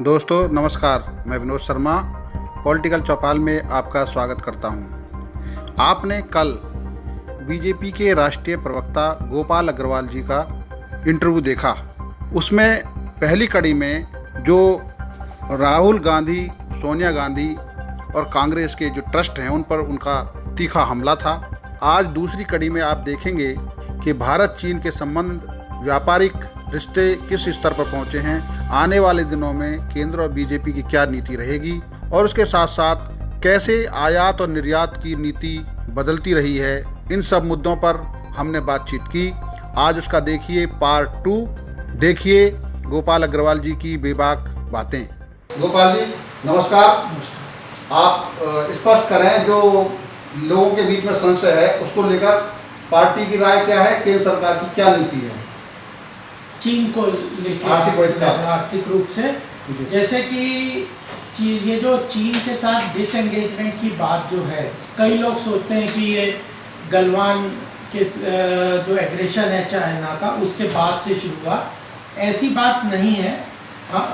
दोस्तों नमस्कार, मैं विनोद शर्मा पॉलिटिकल चौपाल में आपका स्वागत करता हूं। आपने कल बीजेपी के राष्ट्रीय प्रवक्ता गोपाल अग्रवाल जी का इंटरव्यू देखा। उसमें पहली कड़ी में जो राहुल गांधी, सोनिया गांधी और कांग्रेस के जो ट्रस्ट हैं उन पर उनका तीखा हमला था। आज दूसरी कड़ी में आप देखेंगे कि भारत चीन के संबंध, व्यापारिक रिश्ते किस स्तर पर पहुंचे हैं, आने वाले दिनों में केंद्र और बीजेपी की क्या नीति रहेगी और उसके साथ साथ कैसे आयात और निर्यात की नीति बदलती रही है। इन सब मुद्दों पर हमने बातचीत की। आज उसका देखिए पार्ट 2। देखिए गोपाल अग्रवाल जी की बेबाक बातें। गोपाल जी नमस्कार। आप स्पष्ट करें, जो लोगों के बीच में संशय है उसको लेकर पार्टी की राय क्या है, केंद्र सरकार की क्या नीति है चीन को लेकर आर्थिक रूप से। जैसे कि ये जो चीन के साथ डिसएंगेजमेंट की बात जो है, कई लोग सोचते हैं कि ये गलवान के जो एग्रेशन है चाइना का उसके बाद से शुरू हुआ। ऐसी बात नहीं है।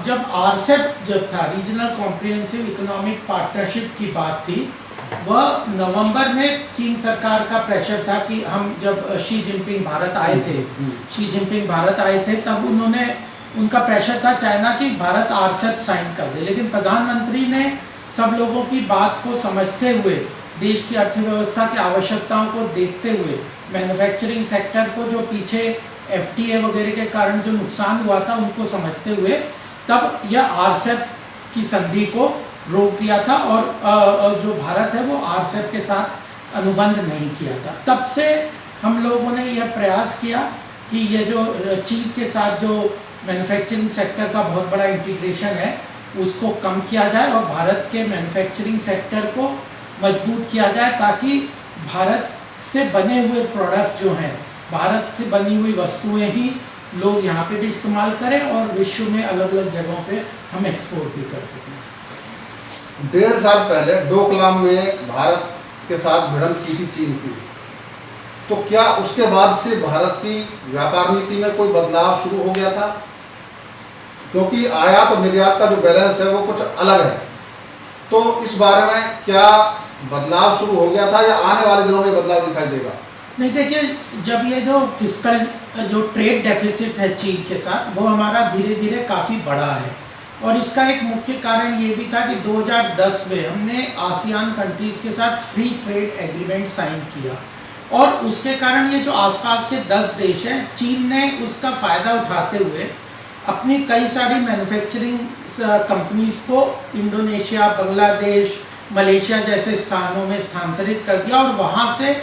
जब आरसेप जब था, रीजनल कॉम्प्रिहेंसिव इकोनॉमिक पार्टनरशिप की बात थी, वह नवंबर में चीन सरकार का प्रेशर था कि हम जब शी जिनपिंग भारत आए थे तब उनका प्रेशर था चाइना की भारत आरसेप साइन कर दे। लेकिन प्रधानमंत्री ने सब लोगों की बात को समझते हुए, देश की अर्थव्यवस्था की आवश्यकताओं को देखते हुए, मैन्युफैक्चरिंग सेक्टर को जो पीछे एफटीए वगैरह के कारण जो नुकसान हुआ था उनको समझते हुए तब यह आरसेप की संधि को रोक दिया था और जो भारत है वो आरसेप के साथ अनुबंध नहीं किया था। तब से हम लोगों ने यह प्रयास किया कि ये जो चीन के साथ जो मैन्युफैक्चरिंग सेक्टर का बहुत बड़ा इंटीग्रेशन है उसको कम किया जाए और भारत के मैन्युफैक्चरिंग सेक्टर को मजबूत किया जाए, ताकि भारत से बने हुए प्रोडक्ट जो हैं, भारत से बनी हुई वस्तुएं ही लोग यहाँ पे भी इस्तेमाल करें और विश्व में अलग अलग जगहों पे हम एक्सपोर्ट भी कर सकें। 1.5 साल पहले डोकलाम में भारत के साथ भिड़ंत की थी चीन की, तो क्या उसके बाद से भारत की व्यापार नीति में कोई बदलाव शुरू हो गया था? क्योंकि आयात और निर्यात का जो बैलेंस है वो कुछ अलग है, तो इस बारे में क्या बदलाव शुरू हो गया था या आने वाले दिनों में बदलाव दिखाई देगा? नहीं, देखिए, जब ये जो फिस्कल जो ट्रेड डेफिसिट है चीन के साथ, वो हमारा धीरे धीरे काफ़ी बड़ा है और इसका एक मुख्य कारण ये भी था कि 2010 में हमने आसियान कंट्रीज़ के साथ फ्री ट्रेड एग्रीमेंट साइन किया और उसके कारण ये जो आसपास के 10 देश हैं, चीन ने उसका फ़ायदा उठाते हुए अपनी कई सारी मैन्युफैक्चरिंग कंपनीज़ को इंडोनेशिया, बांग्लादेश, मलेशिया जैसे स्थानों में स्थानांतरित कर दिया और वहाँ से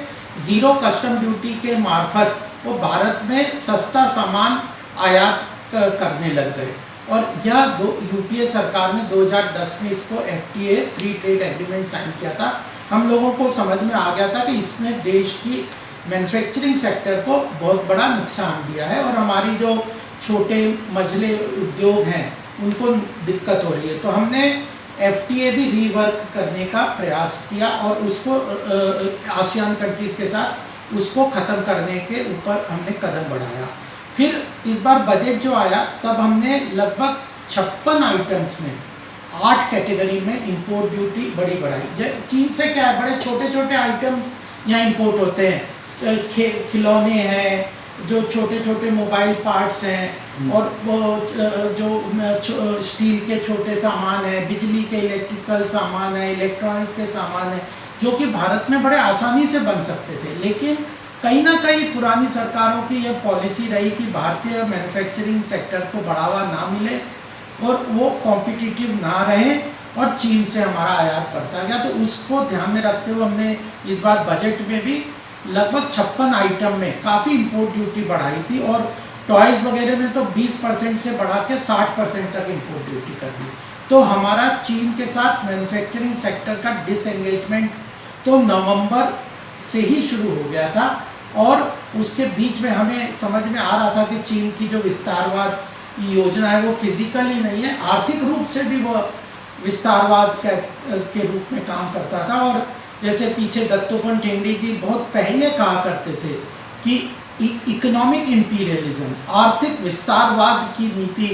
ज़ीरो कस्टम ड्यूटी के मार्फत वो भारत में सस्ता सामान आयात करने लग गए। और यह यूपीए सरकार ने 2010 में इसको FTA free trade agreement sign किया था। हम लोगों को समझ में आ गया था कि इसने देश की मैन्युफैक्चरिंग सेक्टर को बहुत बड़ा नुकसान दिया है और हमारी जो छोटे मझले उद्योग हैं उनको दिक्कत हो रही है। तो हमने एफटीए भी रीवर्क करने का प्रयास किया और उसको आसियान कंट्रीज़ के साथ उसको ख़त्म करने के ऊपर हमने कदम बढ़ाया। फिर इस बार बजट जो आया तब हमने लगभग 56 आइटम्स में 8 कैटेगरी में इंपोर्ट ड्यूटी बड़ी बढ़ाई। चीन से क्या है, बड़े छोटे छोटे आइटम्स यहाँ इंपोर्ट होते हैं, खिलौने हैं, जो छोटे छोटे मोबाइल पार्ट्स हैं और वो जो स्टील के छोटे सामान हैं, बिजली के इलेक्ट्रिकल सामान है, इलेक्ट्रॉनिक के सामान है, जो कि भारत में बड़े आसानी से बन सकते थे। लेकिन कहीं ना कहीं पुरानी सरकारों की यह पॉलिसी रही कि भारतीय मैन्युफैक्चरिंग सेक्टर को बढ़ावा ना मिले और वो कॉम्पिटिटिव ना रहे और चीन से हमारा आयात बढ़ता गया। तो उसको ध्यान में रखते हुए हमने इस बार बजट में भी लगभग 56 आइटम में काफ़ी इंपोर्ट ड्यूटी बढ़ाई थी और टॉयज़ वगैरह में तो 20% से बढ़ा के 60% तक इंपोर्ट ड्यूटी कर दी। तो हमारा चीन के साथ मैन्युफैक्चरिंग सेक्टर का डिसएंगेजमेंट तो नवंबर से ही शुरू हो गया था और उसके बीच में हमें समझ में आ रहा था कि चीन की जो विस्तारवाद योजना है वो फिजिकली नहीं है, आर्थिक रूप से भी वो विस्तारवाद के रूप में काम करता था। और जैसे पीछे दत्तोपंत ठेंगड़ी जी बहुत पहले कहा करते थे कि इकोनॉमिक इंपीरियलिज्म, आर्थिक विस्तारवाद की नीति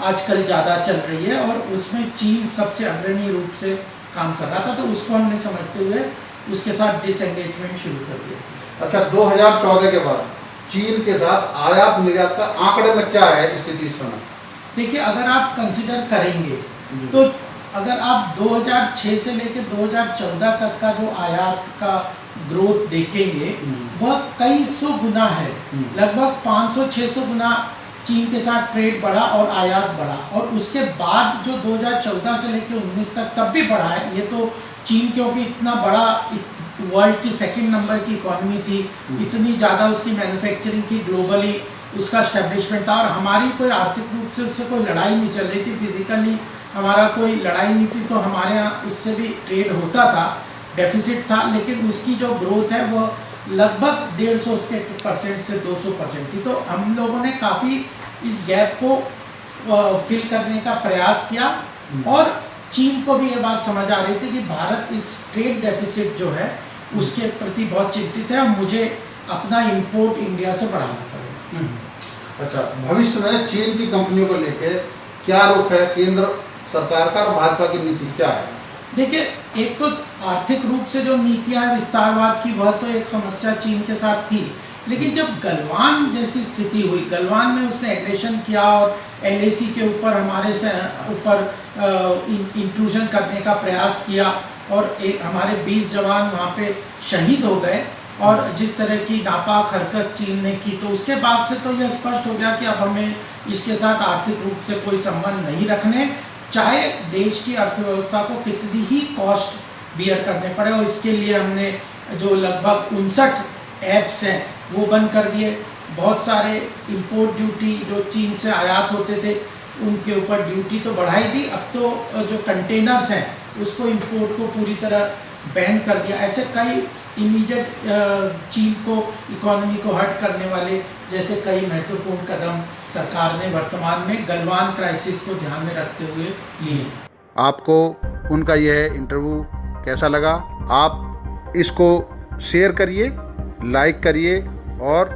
आजकल ज़्यादा चल रही है और उसमें चीन सबसे अग्रणी रूप से काम कर रहा था, तो उसको हमने समझते हुए उसके साथ डिसएंगेजमेंट शुरू कर दिया। अच्छा, 2014 के बाद चीन के साथ आयात निर्यात का आंकड़े में क्या है स्थिति इस समय? देखिए, अगर आप कंसिडर करेंगे तो अगर आप 2006 से लेकर 2014 तक का जो आयात का ग्रोथ देखेंगे वह कई सौ गुना है। लगभग 500-600 गुना चीन के साथ ट्रेड बढ़ा और आयात बढ़ा, और उसके बाद जो 2014 से लेकर 19 तक तब भी बढ़ा है। ये तो चीन क्योंकि इतना बड़ा वर्ल्ड की सेकंड नंबर की इकॉनमी थी, इतनी ज़्यादा उसकी मैन्युफैक्चरिंग की ग्लोबली उसका स्टैब्लिशमेंट था, और हमारी कोई आर्थिक रूप से उससे कोई लड़ाई नहीं चल रही थी, फिजिकली हमारा कोई लड़ाई नहीं थी, तो हमारे यहाँ उससे भी ट्रेड होता था, डेफिसिट था, लेकिन उसकी जो ग्रोथ है वो लगभग 150% से 200% थी। तो हम लोगों ने काफ़ी इस गैप को फिल करने का प्रयास किया, और चीन को भी ये बात समझ आ रही थी कि भारत इस ट्रेड डेफिसिट जो है उसके प्रति बहुत चिंतित है, और मुझे अपना इंपोर्ट इंडिया से बढ़ाना पड़ेगा। अच्छा, भविष्य में चीन की कंपनियों को लेकर क्या रुख है केंद्र सरकार का और भाजपा की नीति क्या है? देखिए, एक तो आर्थिक रूप से जो नीतियां विस्तारवाद की वह तो एक समस्या चीन के साथ थी, लेकिन जब गलवान जैसी स्थिति हुई, गलवान में उसने एग्रेशन किया और LAC के ऊपर हमारे से ऊपर इंट्रूजन करने का प्रयास किया, और एक हमारे 20 जवान वहाँ पे शहीद हो गए, और जिस तरह की नापाक हरकत चीन ने की, तो उसके बाद से तो यह स्पष्ट हो गया कि अब हमें इसके साथ आर्थिक रूप से कोई संबंध नहीं रखने, चाहे देश की अर्थव्यवस्था को कितनी ही कॉस्ट बियर करने पड़े। और इसके लिए हमने जो लगभग 59 ऐप्स हैं वो बंद कर दिए, बहुत सारे इंपोर्ट ड्यूटी जो चीन से आयात होते थे उनके ऊपर ड्यूटी तो बढ़ाई दी, अब तो जो कंटेनर्स हैं उसको इंपोर्ट को पूरी तरह बैन कर दिया। ऐसे कई इमीडिएट चीन को इकोनॉमी को हर्ट करने वाले जैसे कई महत्वपूर्ण कदम सरकार ने वर्तमान में गलवान क्राइसिस को ध्यान में रखते हुए लिए। आपको उनका यह इंटरव्यू कैसा लगा? आप इसको शेयर करिए, लाइक करिए और